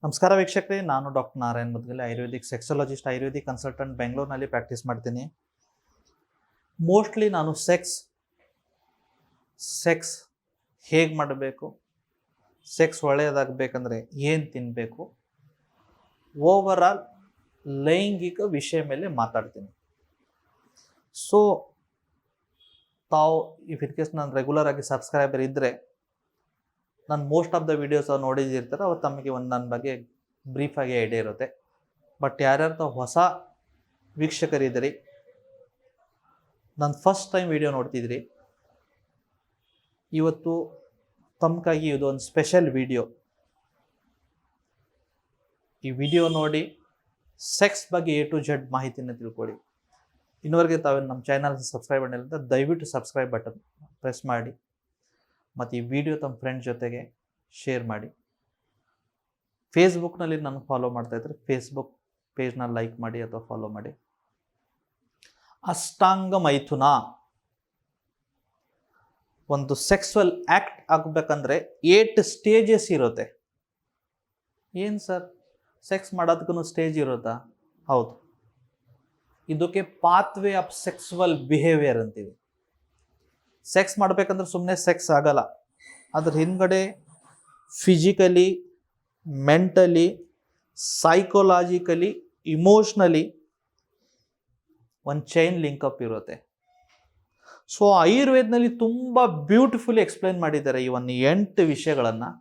ನಮಸ್ಕಾರ ವೀಕ್ಷಕರೇ, ನಾನು doctor Narayan Mudgale, Ayurvedic sexologist, Ayurvedic consultant, ಬೆಂಗಳೂರಿನಲ್ಲಿ ಪ್ರಾಕ್ಟೀಸ್ ಮಾಡ್ತೀನಿ. ಮೋಸ್ಟ್ಲಿ ನಾನು ಸೆಕ್ಸ್ ಹೇಗೆ ಮಾಡಬೇಕು, ಸೆಕ್ಸ್ ಒಳ್ಳೆಯದಾಗಬೇಕಂದ್ರೆ ಏನು ತಿನ್ನಬೇಕು, ಓವರಾಲ್ ಲೈಂಗಿಕ ವಿಷಯ ಮೇಲೆ ಮಾತಾಡ್ತೀನಿ. ಸೊ ತಾವು ಇಫ್ ಇನ್ ಕೇಸ್ ನಾನು ರೆಗ್ಯುಲರ್ ಆಗಿ ಸಬ್ಸ್ಕ್ರೈಬರ್ ಇದ್ದರೆ ನಾನು ಮೋಸ್ಟ್ ಆಫ್ ದ ವೀಡಿಯೋಸ್ ನೋಡಿದಿರ್ತಾರೆ, ಅವತ್ತು ತಮಗೆ ನನ್ನ ಬಗ್ಗೆ ಬ್ರೀಫಾಗಿ ಐಡಿಯಾ ಇರುತ್ತೆ. ಬಟ್ ಯಾರ್ಯಾರು ತಾವು ಹೊಸ ವೀಕ್ಷಕರಿದ್ದೀರಿ, ನಾನು ಫಸ್ಟ್ ಟೈಮ್ ವಿಡಿಯೋ ನೋಡ್ತಿದ್ರಿ, ಇವತ್ತು ತಮಗಾಗಿ ಇದು ಒಂದು ಸ್ಪೆಷಲ್ ವಿಡಿಯೋ. ಈ ವಿಡಿಯೋ ನೋಡಿ ಸೆಕ್ಸ್ ಬಗ್ಗೆ A to Z ಮಾಹಿತಿನ ತಿಳ್ಕೊಳ್ಳಿ. ಇನ್ನುವರೆಗೆ ತಾವೇನು ನಮ್ಮ ಚಾನಲ್ ಸಬ್ಸ್ಕ್ರೈಬ್ ಮಾಡಿಲ್ಲ, ದಯವಿಟ್ಟು ಸಬ್ಸ್ಕ್ರೈಬ್ ಬಟನ್ ಪ್ರೆಸ್ ಮಾಡಿ ಮತ್ತು ಈ ವಿಡಿಯೋ ತಮ್ಮ ಫ್ರೆಂಡ್ಸ್ ಜೊತೆಗೆ ಶೇರ್ ಮಾಡಿ. ಫೇಸ್ಬುಕ್ನಲ್ಲಿ ನನಗೆ ಫಾಲೋ ಮಾಡ್ತಾಯಿದ್ರೆ ಫೇಸ್ಬುಕ್ ಪೇಜ್ನ ಲೈಕ್ ಮಾಡಿ ಅಥವಾ ಫಾಲೋ ಮಾಡಿ. ಅಷ್ಟಾಂಗ ಮೈಥುನ ಒಂದು ಸೆಕ್ಸುವಲ್ ಆ್ಯಕ್ಟ್ ಆಗಬೇಕಂದ್ರೆ 8 ಸ್ಟೇಜಸ್ ಇರುತ್ತೆ. ಏನು ಸರ್, ಸೆಕ್ಸ್ ಮಾಡೋದಕ್ಕೂ ಸ್ಟೇಜ್ ಇರುತ್ತಾ? ಹೌದು, ಇದಕ್ಕೆ ಪಾತ್ವೇ ಆಫ್ ಸೆಕ್ಸುವಲ್ ಬಿಹೇವಿಯರ್ ಅಂತೀವಿ. ಸೆಕ್ಸ್ ಮಾಡಬೇಕಂದ್ರೆ ಸುಮ್ಮನೆ ಸೆಕ್ಸ್ ಆಗಲ್ಲ, ಅದ್ರ ಹಿಂದ್ಗಡೆ ಫಿಸಿಕಲಿ, ಮೆಂಟಲಿ, ಸೈಕೋಲಾಜಿಕಲಿ, ಇಮೋಷ್ನಲಿ ಒಂದು ಚೈನ್ ಲಿಂಕಪ್ ಇರುತ್ತೆ. ಸೊ ಆಯುರ್ವೇದನಲ್ಲಿ ತುಂಬ ಬ್ಯೂಟಿಫುಲಿ ಎಕ್ಸ್ಪ್ಲೈನ್ ಮಾಡಿದ್ದಾರೆ ಈ ಒಂದು 8 ವಿಷಯಗಳನ್ನು.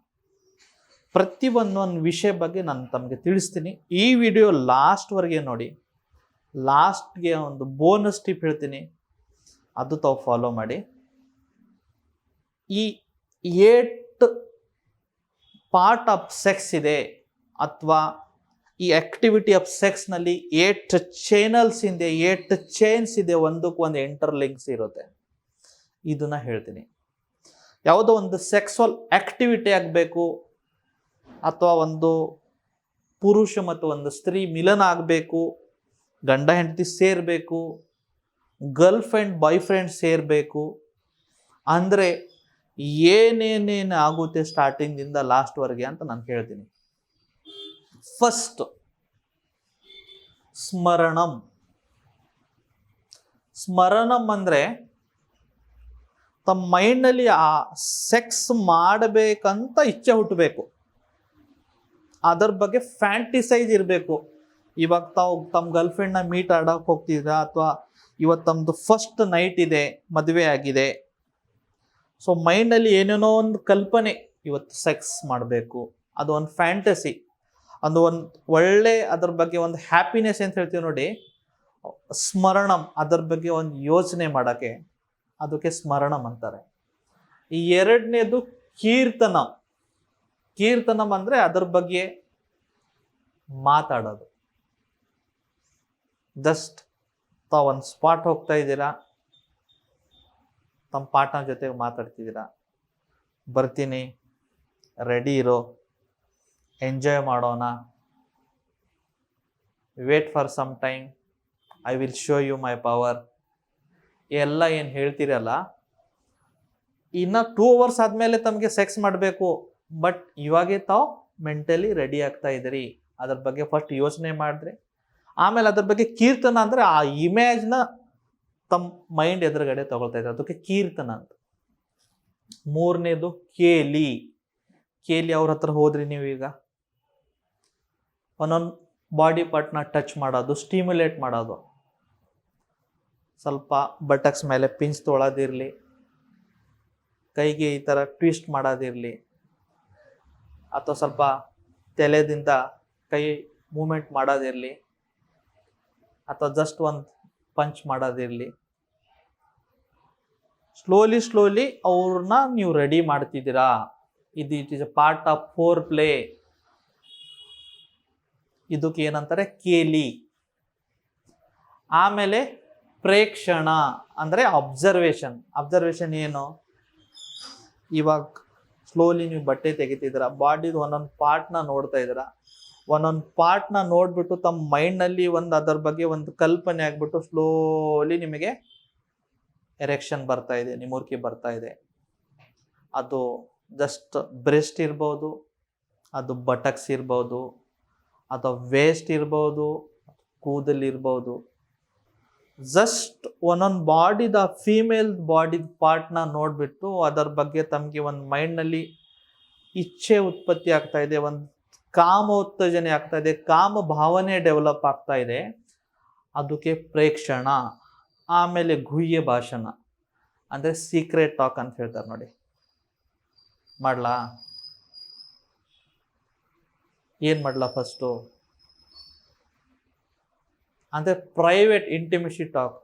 ಪ್ರತಿಯೊಂದೊಂದು ವಿಷಯ ಬಗ್ಗೆ ನಾನು ತಮಗೆ ತಿಳಿಸ್ತೀನಿ. ಈ ವಿಡಿಯೋ ಲಾಸ್ಟ್ವರೆಗೆ ನೋಡಿ. ಲಾಸ್ಟ್ಗೆ ಒಂದು ಬೋನಸ್ ಟಿಪ್ ಹೇಳ್ತೀನಿ, ಅದು ತಾವು ಫಾಲೋ ಮಾಡಿ. ಈ 8 ಪಾರ್ಟ್ ಆಫ್ ಸೆಕ್ಸ್ ಇದೆ, ಅಥವಾ ಈ ಆಕ್ಟಿವಿಟಿ ಆಫ್ ಸೆಕ್ಸ್ನಲ್ಲಿ 8 ಚಾನಲ್ಸ್ ಇದೆ, 8 ಚೈನ್ಸ್ ಇದೆ, ಒಂದಕ್ಕೊಂದು ಇಂಟರ್ಲಿಂಕ್ಸ್ ಇರುತ್ತೆ. ಇದನ್ನ ಹೇಳ್ತೀನಿ. ಯಾವುದೋ ಒಂದು ಸೆಕ್ಸುವಲ್ ಆಕ್ಟಿವಿಟಿ ಆಗಬೇಕು, ಅಥವಾ ಒಂದು ಪುರುಷ ಮತ್ತು ಒಂದು ಸ್ತ್ರೀ ಮಿಲನ ಆಗಬೇಕು, ಗಂಡ ಹೆಂಡತಿ ಸೇರಬೇಕು, ಗರ್ಲ್ ಫ್ರೆಂಡ್ ಬಾಯ್ ಫ್ರೆಂಡ್ ಸೇರಬೇಕು ಅಂದರೆ ಏನೇನೇನು ಆಗುತ್ತೆ ಸ್ಟಾರ್ಟಿಂಗಿಂದ ಲಾಸ್ಟ್ವರೆಗೆ ಅಂತ ನಾನು ಹೇಳ್ತೀನಿ. ಫಸ್ಟ್, ಸ್ಮರಣಂ. ಸ್ಮರಣಂ ಅಂದರೆ ತಮ್ಮ ಮೈಂಡ್ನಲ್ಲಿ ಆ ಸೆಕ್ಸ್ ಮಾಡಬೇಕಂತ ಇಚ್ಛೆ ಹುಟ್ಟಬೇಕು, ಅದರ ಬಗ್ಗೆ ಫ್ಯಾಂಟಿಸೈಸ್ ಇರಬೇಕು. ಇವಾಗ ತಾವು ತಮ್ಮ ಗರ್ಲ್ ಫ್ರೆಂಡ್ನ ಮೀಟ್ ಆಡೋಕೆ ಹೋಗ್ತಿದ್ದೀರಾ, ಅಥವಾ ಇವತ್ತು ತಮ್ಮದು ಫಸ್ಟ್ ನೈಟ್ ಇದೆ, ಮದುವೆ ಆಗಿದೆ. ಸೊ ಮೈಂಡಲ್ಲಿ ಏನೇನೋ ಒಂದು ಕಲ್ಪನೆ, ಇವತ್ತು ಸೆಕ್ಸ್ ಮಾಡಬೇಕು, ಅದು ಒಂದು ಫ್ಯಾಂಟಸಿ, ಅದು ಒಂದು ಒಳ್ಳೆ, ಅದ್ರ ಬಗ್ಗೆ ಒಂದು ಹ್ಯಾಪಿನೆಸ್ ಅಂತ ಹೇಳ್ತೀವಿ ನೋಡಿ, ಸ್ಮರಣಂ, ಅದರ ಬಗ್ಗೆ ಒಂದು ಯೋಚನೆ ಮಾಡೋಕ್ಕೆ ಅದಕ್ಕೆ ಸ್ಮರಣಂ ಅಂತಾರೆ. ಈ ಎರಡನೇದು ಕೀರ್ತನಂ. ಕೀರ್ತನಂ ಅಂದರೆ ಅದರ ಬಗ್ಗೆ ಮಾತಾಡೋದು. ಜಸ್ಟ್ ತಾವು ಒಂದು ಸ್ಪಾಟ್ ಹೋಗ್ತಾ ಇದ್ದೀರಾ, ತಮ್ಮ ಪಾರ್ಟ್ನರ್ ಜೊತೆಗೆ ಮಾತಾಡ್ತಿದ್ದೀರಾ, ಬರ್ತೀನಿ, ರೆಡಿ ಇರೋ, ಎಂಜಾಯ್ ಮಾಡೋಣ, wait for some time, I will show you my power, ಎಲ್ಲ ಏನು ಹೇಳ್ತೀರಲ್ಲ, ಇನ್ನು 2 hours ಆದಮೇಲೆ ತಮಗೆ ಸೆಕ್ಸ್ ಮಾಡಬೇಕು. ಬಟ್ ಇವಾಗೇ ತಾವು ಮೆಂಟಲಿ ರೆಡಿ ಆಗ್ತಾ ಇದ್ದೀರಿ, ಅದ್ರ ಬಗ್ಗೆ ಫಸ್ಟ್ ಯೋಚನೆ ಮಾಡಿದ್ರೆ ಆಮೇಲೆ ಅದ್ರ ಬಗ್ಗೆ ಕೀರ್ತನ ಅಂದರೆ ಆ ಇಮೇಜ್ನ ತಮ್ಮ ಮೈಂಡ್ ಎದುರುಗಡೆ ತಗೊಳ್ತಾ ಇದ್ದಾರೆ, ಅದಕ್ಕೆ ಕೀರ್ತನ ಅಂತ. ಮೂರನೇದು ಕೇಲಿ. ಕೇಲಿ ಅವ್ರ ಹತ್ರ ಹೋದ್ರಿ ನೀವೀಗ, ಒಂದೊಂದು ಬಾಡಿ ಪಾರ್ಟ್ನ ಟಚ್ ಮಾಡೋದು, ಸ್ಟಿಮ್ಯುಲೇಟ್ ಮಾಡೋದು, ಸ್ವಲ್ಪ ಬಟಕ್ಸ್ ಮೇಲೆ ಪಿಂಚ್ ತೊಳೋದಿರಲಿ, ಕೈಗೆ ಈ ಥರ ಟ್ವಿಸ್ಟ್ ಮಾಡೋದಿರಲಿ, ಅಥವಾ ಸ್ವಲ್ಪ ತಲೆದಿಂದ ಕೈ ಮೂಮೆಂಟ್ ಮಾಡೋದಿರಲಿ, ಅಥವಾ ಜಸ್ಟ್ ಒಂದು ಪಂಚ್ ಮಾಡೋದಿರಲಿ, ಸ್ಲೋಲಿ ಅವ್ರನ್ನ ನೀವು ರೆಡಿ ಮಾಡ್ತಿದ್ದೀರಾ. It is a part of four play. ಇದಕ್ಕೆ ಏನಂತಾರೆ? ಕೇಲಿ. ಆಮೇಲೆ ಪ್ರೇಕ್ಷಣ ಅಂದರೆ ಅಬ್ಸರ್ವೇಷನ್. ಅಬ್ಸರ್ವೇಷನ್ ಏನು? ಇವಾಗ ಸ್ಲೋಲಿ ನೀವು ಬಟ್ಟೆ ತೆಗಿತಿದ್ದೀರಾ, ಬಾಡಿದು ಒಂದೊಂದು ಪಾರ್ಟ್ನ ನೋಡ್ತಾ ಇದ್ದೀರಾ, ಒಂದೊಂದು ಪಾರ್ಟ್ನ ನೋಡ್ಬಿಟ್ಟು ತಮ್ಮ ಮೈಂಡ್ನಲ್ಲಿ ಒಂದು ಅದರ ಬಗ್ಗೆ ಒಂದು ಕಲ್ಪನೆ ಆಗ್ಬಿಟ್ಟು ಸ್ಲೋಲಿ ನಿಮಗೆ ಎರೆಕ್ಷನ್ ಬರ್ತಾ ಇದೆ, ನಿಮೂರ್ಕಿ ಬರ್ತಾ ಇದೆ. ಅದು ಜಸ್ಟ್ ಬ್ರೆಸ್ಟ್ ಇರ್ಬೋದು, ಅದು ಬಟಕ್ಸ್ ಇರ್ಬೋದು, ಅಥವಾ ವೇಸ್ಟ್ ಇರ್ಬೋದು, ಕೂದಲಿರ್ಬೋದು. ಜಸ್ಟ್ ಒಂದೊಂದು ಬಾಡಿದ ಫೀಮೇಲ್ ಬಾಡಿದ ಪಾರ್ಟ್ನ ನೋಡಿಬಿಟ್ಟು ಅದರ ಬಗ್ಗೆ ತಮಗೆ ಒಂದು ಮೈಂಡ್ನಲ್ಲಿ ಇಚ್ಛೆ ಉತ್ಪತ್ತಿ ಆಗ್ತಾ ಇದೆ, ಒಂದು ಕಾಮ ಉತ್ತೇಜನೆ ಆಗ್ತಾ ಇದೆ, ಕಾಮ ಭಾವನೆ ಡೆವಲಪ್ ಆಗ್ತಾ ಇದೆ, ಅದಕ್ಕೆ ಪ್ರೇಕ್ಷಣ. ಆಮೇಲೆ ಗುಹ್ಯ ಭಾಷಣ ಅಂದರೆ ಸೀಕ್ರೆಟ್ ಟಾಕ್ ಅಂತ ಹೇಳ್ತಾರೆ ನೋಡಿ. ಮಾಡ್ಲಾ? ಏನು ಮಾಡ್ಲಾ? ಫಸ್ಟು ಅಂದರೆ ಪ್ರೈವೇಟ್ ಇಂಟಿಮಿಸಿ ಟಾಕ್.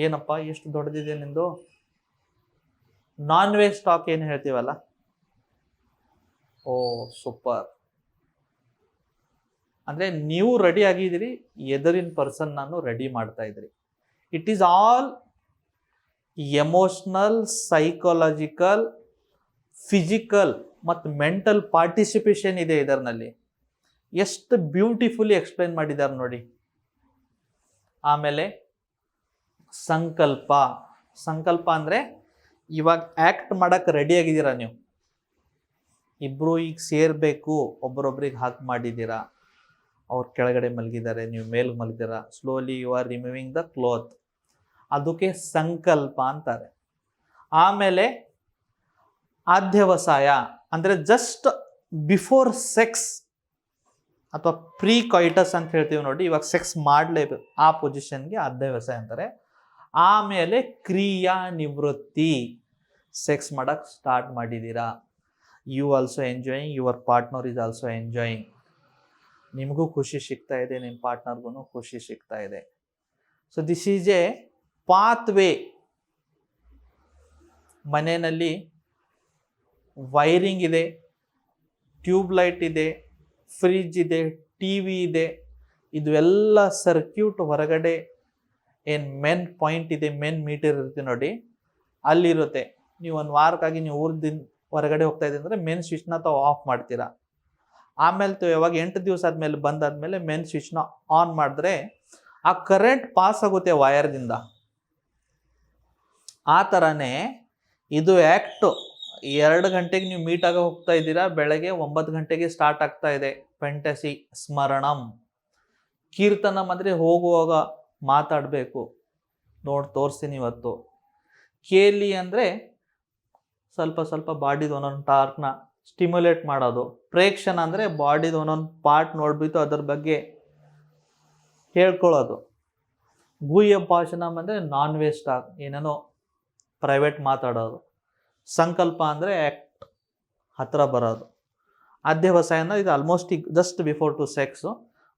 ಏನಪ್ಪ ಎಷ್ಟು ದೊಡ್ಡದಿದೆ ನಿಂದು? ನಾನ್ ವೆಜ್ ಟಾಕ್ ಏನು ಹೇಳ್ತೀವಲ್ಲ, ಓ ಸೂಪರ್. ಅಂದರೆ ನೀವು ರೆಡಿ ಆಗಿದ್ದೀರಿ, ಎದುರಿನ ಪರ್ಸನ್ ನಾನು ರೆಡಿ ಮಾಡ್ತಾ ಇದ್ರಿ. It is all emotional, psychological, physical ಮತ್ತು ಮೆಂಟಲ್ ಪಾರ್ಟಿಸಿಪೇಷನ್ ಇದೆ ಇದರಲ್ಲಿ. ಎಷ್ಟು ಬ್ಯೂಟಿಫುಲಿ ಎಕ್ಸ್ಪ್ಲೈನ್ ಮಾಡಿದ್ದಾರೆ ನೋಡಿ. ಆಮೇಲೆ ಸಂಕಲ್ಪ. ಸಂಕಲ್ಪ ಅಂದರೆ ಇವಾಗ ಆ್ಯಕ್ಟ್ ಮಾಡೋಕ್ಕೆ ರೆಡಿ ಆಗಿದ್ದೀರಾ ನೀವು. ಇಬ್ಬರು ಈಗ ಸೇರಬೇಕು, ಒಬ್ಬರೊಬ್ರಿಗೆ ಹಾಕಿ ಮಾಡಿದ್ದೀರಾ, ಅವ್ರು ಕೆಳಗಡೆ ಮಲಗಿದ್ದಾರೆ, ನೀವು ಮೇಲೆ ಮಲಗಿದ್ದೀರಾ. Slowly you are removing the cloth. ಅದಕ್ಕೆ ಸಂಕಲ್ಪ ಅಂತಾರೆ. ಆಮೇಲೆ ಅಧ್ಯವಸಾಯ ಅಂದರೆ ಜಸ್ಟ್ ಬಿಫೋರ್ ಸೆಕ್ಸ್ ಅಥವಾ ಪ್ರೀ ಕಾಯಿಟಸ್ ಅಂತ ಹೇಳ್ತೀವಿ ನೋಡಿ. ಇವಾಗ ಸೆಕ್ಸ್ ಮಾಡಲೇಬೇಕು, ಆ ಪೊಸಿಷನ್ಗೆ ಅಧ್ಯವಸಾಯ ಅಂತಾರೆ. ಆಮೇಲೆ ಕ್ರಿಯಾ ನಿವೃತ್ತಿ. ಸೆಕ್ಸ್ ಮಾಡೋಕ್ಕೆ ಸ್ಟಾರ್ಟ್ ಮಾಡಿದ್ದೀರಾ, you also enjoying, your partner is also enjoying. ನಿಮಗೂ ಖುಷಿ ಸಿಗ್ತಾ ಇದೆ, ನಿಮ್ಮ ಪಾರ್ಟ್ನರ್ಗೂ ಖುಷಿ ಸಿಗ್ತಾ ಇದೆ. So this is a pathway. ಮನೆಯಲ್ಲಿ ವೈರಿಂಗ್ ಇದೆ, ಟ್ಯೂಬ್ ಲೈಟ್ ಇದೆ, ಫ್ರಿಜ್ ಇದೆ, ಟಿ ವಿ ಇದೆ. ಇದು ಎಲ್ಲ ಸರ್ಕ್ಯೂಟ್ ಹೊರಗಡೆ ಏನು ಮೇನ್ ಪಾಯಿಂಟ್ ಇದೆ, ಮೇನ್ ಮೀಟರ್ ಇರುತ್ತೆ ನೋಡಿ, ಅಲ್ಲಿರುತ್ತೆ. ನೀವು ಒಂದು ವಾರಕ್ಕಾಗಿ ನೀವು ಊರ್ದಿಂದ ಹೊರಗಡೆ ಹೋಗ್ತಾ ಇದ್ದೀವಿ ಅಂದರೆ ಮೇನ್ ಸ್ವಿಚ್ನ ತಾವು ಆಫ್ ಮಾಡ್ತೀರಾ. ಆಮೇಲೆ ಯಾವಾಗ 8 ದಿವಸ ಆದಮೇಲೆ ಬಂದಾದ್ಮೇಲೆ ಮೇನ್ ಸ್ವಿಚ್ನ ಆನ್ ಮಾಡಿದ್ರೆ ಆ ಕರೆಂಟ್ ಪಾಸ್ ಆಗುತ್ತೆ ವಯರ್ದಿಂದ. ಆ ಥರನೇ ಇದು ಆ್ಯಕ್ಟ್. 2 ಗಂಟೆಗೆ ನೀವು ಮೀಟಾಗ ಹೋಗ್ತಾ ಇದ್ದೀರಾ, ಬೆಳಗ್ಗೆ 9 ಗಂಟೆಗೆ ಸ್ಟಾರ್ಟ್ ಆಗ್ತಾ ಇದೆ ಫೆಂಟಸಿ ಸ್ಮರಣಂ. ಕೀರ್ತನಂ ಅಂದರೆ ಹೋಗುವಾಗ ಮಾತಾಡಬೇಕು, ನೋಡಿ ತೋರಿಸ್ತೀನಿ ಇವತ್ತು. ಕೇಲಿ ಅಂದರೆ ಸ್ವಲ್ಪ ಸ್ವಲ್ಪ ಬಾಡಿದು ಒಂದೊಂದು ಟಾರ್ಕ್ನ ಸ್ಟಿಮ್ಯುಲೇಟ್ ಮಾಡೋದು. ಪ್ರೇಕ್ಷಣ ಅಂದರೆ ಬಾಡಿದು ಒಂದೊಂದು ಪಾರ್ಟ್ ನೋಡಿಬಿಟ್ಟು ಅದ್ರ ಬಗ್ಗೆ ಹೇಳ್ಕೊಳ್ಳೋದು. ಗುಹ್ಯ ಭಾಷಣಂ ಅಂದರೆ ನಾನ್ ವೇಜ್ ಟಾಕ್, ಏನೇನೋ ಪ್ರೈವೇಟ್ ಮಾತಾಡೋದು. ಸಂಕಲ್ಪ ಅಂದರೆ ಆ್ಯಕ್ಟ್, ಹತ್ತಿರ ಬರೋದು. ಅಧ್ಯವಸಾಯ ಅಂದರೆ ಇದು ಆಲ್ಮೋಸ್ಟ್ ಈಗ ಜಸ್ಟ್ ಬಿಫೋರ್ ಟು ಸೆಕ್ಸು.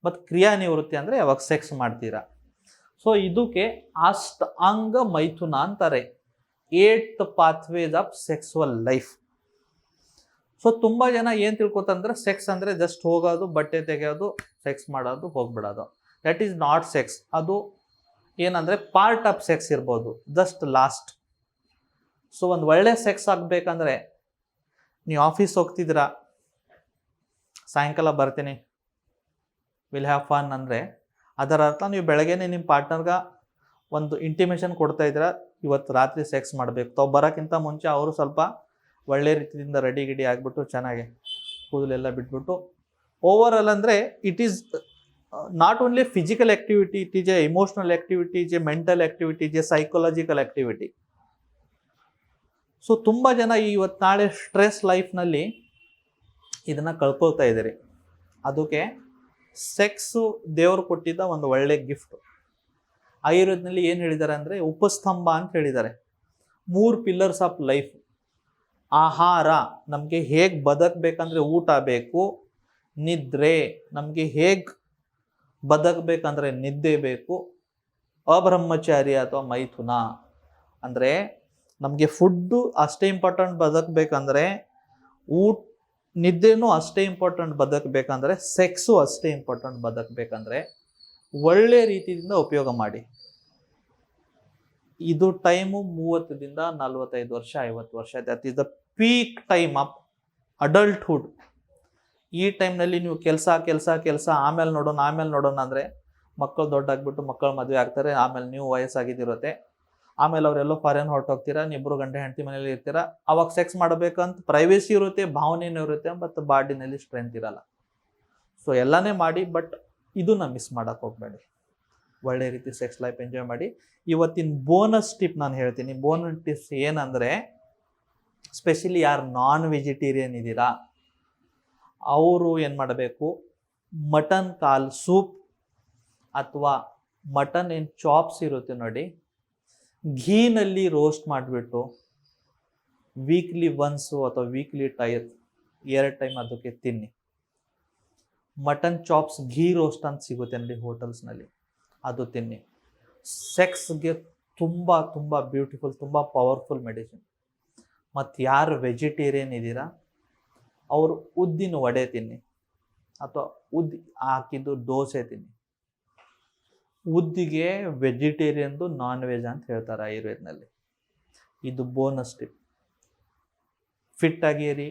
ಮತ್ತು ಕ್ರಿಯಾ ನಿವೃತ್ತಿ ಅಂದರೆ ಯಾವಾಗ ಸೆಕ್ಸ್ ಮಾಡ್ತೀರಾ. ಸೊ ಇದಕ್ಕೆ ಅಷ್ಟಾಂಗ ಮೈಥುನ ಅಂತಾರೆ, 8 pathways of sexual life. So ತುಂಬ ಜನ ಏನು ತಿಳ್ಕೊತಂದ್ರೆ ಸೆಕ್ಸ್ ಅಂದರೆ ಜಸ್ಟ್ ಹೋಗೋದು, ಬಟ್ಟೆ ತೆಗೆಯೋದು, ಸೆಕ್ಸ್ ಮಾಡೋದು, ಹೋಗ್ಬಿಡೋದು. That is not sex. ಅದು ಏನಂದರೆ ಪಾರ್ಟ್ ಆಫ್ ಸೆಕ್ಸ್ ಇರ್ಬೋದು, ಜಸ್ಟ್ ಲಾಸ್ಟ್. ಸೊ ಒಂದು ಒಳ್ಳೆ ಸೆಕ್ಸ್ ಆಗಬೇಕಂದ್ರೆ ನೀವು ಆಫೀಸ್ ಹೋಗ್ತಿದ್ದೀರಾ, ಸಾಯಂಕಾಲ ಬರ್ತೀನಿ, ವಿಲ್ ಹ್ಯಾವ್ ಫನ್ ಅಂದರೆ ಅದರ ಅರ್ಥ ನೀವು ಬೆಳಗ್ಗೆನೇ ನಿಮ್ಮ ಪಾರ್ಟ್ನರ್ಗೆ ಒಂದು ಇಂಟಿಮೇಷನ್ ಕೊಡ್ತಾ ಇದ್ದೀರಾ, ಇವತ್ತು ರಾತ್ರಿ ಸೆಕ್ಸ್ ಮಾಡಬೇಕು. ತಾವು ಬರೋಕ್ಕಿಂತ ಮುಂಚೆ ಅವರು ಸ್ವಲ್ಪ ಒಳ್ಳೆ ರೀತಿಯಿಂದ ರೆಡಿ ಗಿಡಿ ಆಗಿಬಿಟ್ಟು ಚೆನ್ನಾಗಿ ಕೂದಲೆಲ್ಲ ಬಿಟ್ಬಿಟ್ಟು. ಓವರ್ ಆಲ್ ಅಂದರೆ it is not only physical activity, it is A emotional activity, is A mental activity, is A psychological activity. So ತುಂಬ ಜನ ಇವತ್ತು ನಾಳೆ ಸ್ಟ್ರೆಸ್ ಲೈಫ್ನಲ್ಲಿ ಇದನ್ನು ಕಳ್ಕೊಳ್ತಾ ಇದ್ದೀರಿ. ಅದಕ್ಕೆ ಸೆಕ್ಸು ದೇವರು ಕೊಟ್ಟಿದ್ದ ಒಂದು ಒಳ್ಳೆ ಗಿಫ್ಟ್. ಆಯುರ್ವೇದದಲ್ಲಿ ಏನು ಹೇಳಿದ್ದಾರೆ ಅಂದರೆ ಉಪಸ್ತಂಭ ಅಂತ ಹೇಳಿದ್ದಾರೆ. 3 ಪಿಲ್ಲರ್ಸ್ ಆಫ್ ಲೈಫ್. ಆಹಾರ, ನಮಗೆ ಹೇಗೆ ಬದುಕಬೇಕಂದ್ರೆ ಊಟ ಬೇಕು. ನಿದ್ರೆ, ನಮಗೆ ಹೇಗೆ ಬದುಕಬೇಕಂದ್ರೆ ನಿದ್ದೆ ಬೇಕು. ಅಬ್ರಹ್ಮಚಾರಿ ಅಥವಾ ಮೈಥುನ ಅಂದರೆ ನಮಗೆ ಫುಡ್ಡು ಅಷ್ಟೇ ಇಂಪಾರ್ಟೆಂಟ್ ಬದುಕಬೇಕಂದ್ರೆ, ನಿದ್ದೆನೂ ಅಷ್ಟೇ ಇಂಪಾರ್ಟೆಂಟ್ ಬದುಕಬೇಕಂದ್ರೆ, ಸೆಕ್ಸು ಅಷ್ಟೇ ಇಂಪಾರ್ಟೆಂಟ್ ಬದುಕಬೇಕಂದ್ರೆ ಒಳ್ಳೆ ರೀತಿಯಿಂದ ಉಪಯೋಗ ಮಾಡಿ. ಇದು ಟೈಮು 30ದಿಂದ 45 ವರ್ಷ, 50 ವರ್ಷ. That is the peak time of adulthood. ಈ ಟೈಮ್ನಲ್ಲಿ ನೀವು ಕೆಲಸ ಆಮೇಲೆ ನೋಡೋಣ ಅಂದರೆ ಮಕ್ಕಳು ದೊಡ್ಡಾಗ್ಬಿಟ್ಟು ಮಕ್ಕಳು ಮದುವೆ ಆಗ್ತಾರೆ, ಆಮೇಲೆ ನೀವು ವಯಸ್ಸಾಗಿದ್ದಿರುತ್ತೆ. ಆಮೇಲೆ ಅವರೆಲ್ಲೋ ಫಾರಿನ್ ಹೊರಟೋಗ್ತೀರಾ, ಇಬ್ಬರು ಗಂಡ ಹೆಂಡತಿ ಮನೇಲಿ ಇರ್ತೀರಾ, ಅವಾಗ ಸೆಕ್ಸ್ ಮಾಡಬೇಕಂತ ಪ್ರೈವೇಸಿ ಇರುತ್ತೆ, ಭಾವನೆನೂ ಇರುತ್ತೆ, ಬಟ್ ಬಾಡಿನಲ್ಲಿ ಸ್ಟ್ರೆಂತ್ ಇರಲ್ಲ. ಸೊ ಎಲ್ಲಾನೇ ಮಾಡಿ, ಬಟ್ ಇದನ್ನ ಮಿಸ್ ಮಾಡಕ್ಕೆ ಹೋಗ್ಬೇಡಿ. ಒಳ್ಳೆ ರೀತಿ ಸೆಕ್ಸ್ ಲೈಫ್ ಎಂಜಾಯ್ ಮಾಡಿ. ಇವತ್ತಿನ ಬೋನಸ್ ಟಿಪ್ ನಾನು ಹೇಳ್ತೀನಿ. ಬೋನಸ್ ಟಿಪ್ಸ್ ಏನಂದರೆ, ಸ್ಪೆಷಲಿ ಯಾರು ನಾನ್ ವೆಜಿಟೇರಿಯನ್ ಇದ್ದೀರಾ ಅವರು ಏನು ಮಾಡಬೇಕು, ಮಟನ್ ಕಾಲ್ ಸೂಪ್ ಅಥವಾ ಮಟನ್ ಏನು ಚಾಪ್ಸ್ ಇರುತ್ತೆ ನೋಡಿ, ಘೀನಲ್ಲಿ ರೋಸ್ಟ್ ಮಾಡಿಬಿಟ್ಟು ವೀಕ್ಲಿ ಒನ್ಸು ಅಥವಾ ವೀಕ್ಲಿ 2 ಟೈಮ್ ಅದಕ್ಕೆ ತಿನ್ನಿ. ಮಟನ್ ಚಾಪ್ಸ್ ಘೀ ರೋಸ್ಟ್ ಅಂತ ಸಿಗುತ್ತೆ ನೋಡಿ ಹೋಟೆಲ್ಸ್ನಲ್ಲಿ, ಅದು ತಿನ್ನಿ. ಸೆಕ್ಸ್ಗೆ ತುಂಬ ತುಂಬ ಬ್ಯೂಟಿಫುಲ್, ತುಂಬ ಪವರ್ಫುಲ್ ಮೆಡಿಸಿನ್. ಮತ್ತು ಯಾರು ವೆಜಿಟೇರಿಯನ್ ಇದ್ದೀರಾ ಅವರು ಉದ್ದಿನ ವಡೆ ತಿನ್ನಿ ಅಥವಾ ಉದ್ದು ಹಾಕಿದ್ದು ದೋಸೆ ತಿನ್ನಿ. ಉದ್ದಿಗೆ ವೆಜಿಟೇರಿಯನ್ದು ನಾನ್ ವೆಜ್ ಅಂತ ಹೇಳ್ತಾರೆ ಆಯುರ್ವೇದನಲ್ಲಿ. ಇದು ಬೋನಸ್ ಟಿಪ್. ಫಿಟ್ ಆಗಿರಿ,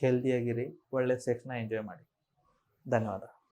ಹೆಲ್ದಿಯಾಗಿರಿ, ಒಳ್ಳೆ ಸೆಕ್ಸ್ನ ಎಂಜಾಯ್ ಮಾಡಿ. ಧನ್ಯವಾದ.